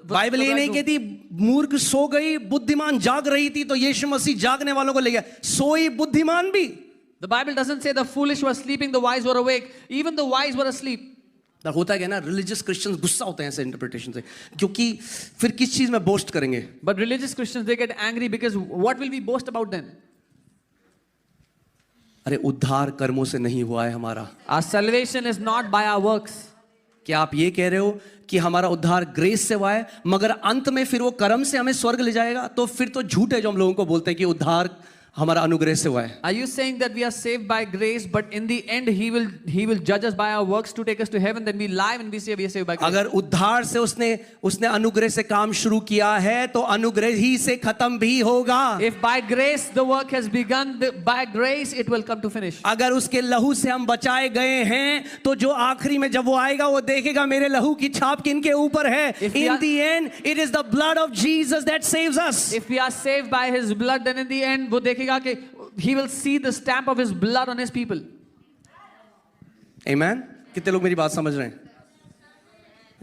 Bible ये नहीं कहती मूर्ख सो गई बुद्धिमान जाग रही थी, तो यीशु मसीह जागने वालों को ले गया, सोई बुद्धिमान भी। The Bible doesn't say the foolish were sleeping, the wise were awake. Even the wise were asleep. होता है ना, रिलीजियस क्रिश्चियंस गुस्सा होते हैं ऐसे इंटरप्रिटेशन से, क्योंकि फिर किस चीज में बोस्ट करेंगे? But religious Christians, they get angry because what will we boast about then? अरे उद्धार कर्मों से नहीं हुआ है हमारा। Our salvation is not by our works. क्या आप ये कह रहे हो कि हमारा उद्धार ग्रेस से हुआ है, मगर अंत में फिर वो कर्म से हमें स्वर्ग ले जाएगा? तो फिर तो झूठ है जो हम लोगों को बोलते हैं कि उद्धार हमारा अनुग्रह से हुआ है। Are you saying that we are saved by grace, but in the end he will judge us by our works to take us to heaven? Then we lie when we say we are saved by grace. अगर उद्धार से उसने अनुग्रह से काम शुरू किया है, तो अनुग्रह ही से खत्म भी होगा। If by grace the work has begun, by grace it will come to finish. अगर उसके लहू से हम बचाए गए हैं, तो जो आखिरी में जब वो आएगा, वो देखेगा मेरे लहू की छाप किनके ऊपर है। In the end, it is the blood of Jesus that saves us. If we are saved by his blood, then in the end वो देखेगा कि he will see the stamp of his blood on his people. Amen. कितने लोग मेरी बात समझ रहे हैं?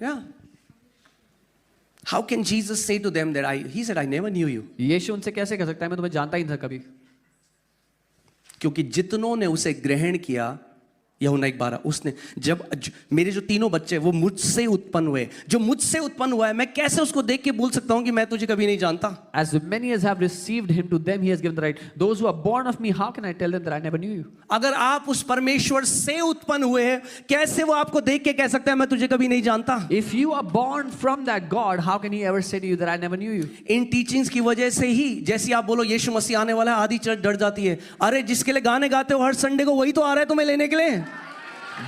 Yeah. How can Jesus say to them that he said I never knew you? यीशु उनसे कैसे कह सकता है मैं तुम्हें जानता ही नहीं था कभी? क्योंकि जितनों ने उसे ग्रहण किया, यूहन्ना 1:12, उसने जब मेरे जो तीनों बच्चे वो मुझसे उत्पन्न हुए, जो मुझसे उत्पन्न हुआ है, मैं कैसे उसको देख के बोल सकता हूं कि मैं तुझे कभी नहीं जानता? As many as have received him, to them he has given the right. Those who are born of me, how can I tell them that I never knew you? अगर आप उस परमेश्वर से उत्पन्न हुए हैं, कैसे वो आपको देख के कह सकता है मैं तुझे कभी नहीं जानता? If you are born from that God, how can he ever say to you that I never knew you? In teachings की वजह से ही, जैसे आप बोलो यीशु मसीह आने वाला है, आधी चर्च डर जाती है। अरे जिसके लिए गाने गाते हो हर संडे को, वही तो आ रहा है तुम्हें लेने के लिए।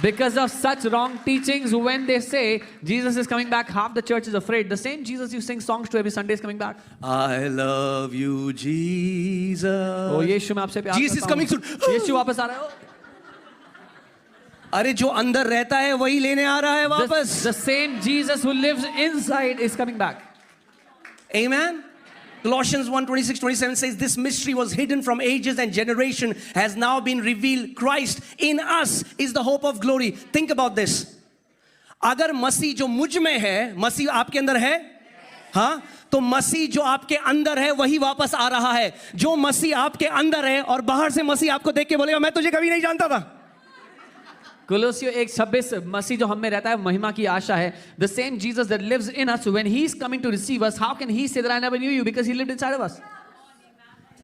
Because of such wrong teachings, when they say Jesus is coming back, half the church is afraid. The same Jesus you sing songs to every Sunday is coming back. I love you, Jesus. Oh, यीशु मैं आपसे प्यार करता हूँ। Jesus is coming soon. यीशु वापस आ रहा है। अरे जो अंदर रहता है वही लेने आ रहा है वापस। The same Jesus who lives inside is coming back. Amen. Colossians 1:26-27 says this mystery was hidden from ages and generation, has now been revealed. Christ in us is the hope of glory. Think about this. अगर मसीह जो मुझ में है, मसीह आपके अंदर है, हाँ, तो मसीह जो आपके अंदर है वही वापस आ रहा है। जो मसीह आपके अंदर है और बाहर से मसीह आपको देख के बोलेगा मैं तुझे कभी नहीं जानता था। Colossians 1:26, मसीह जो हम में रहता है महिमा की आशा है. The same Jesus that lives in us, when he is coming to receive us, how can he say that I never knew you? Because he lived inside of us.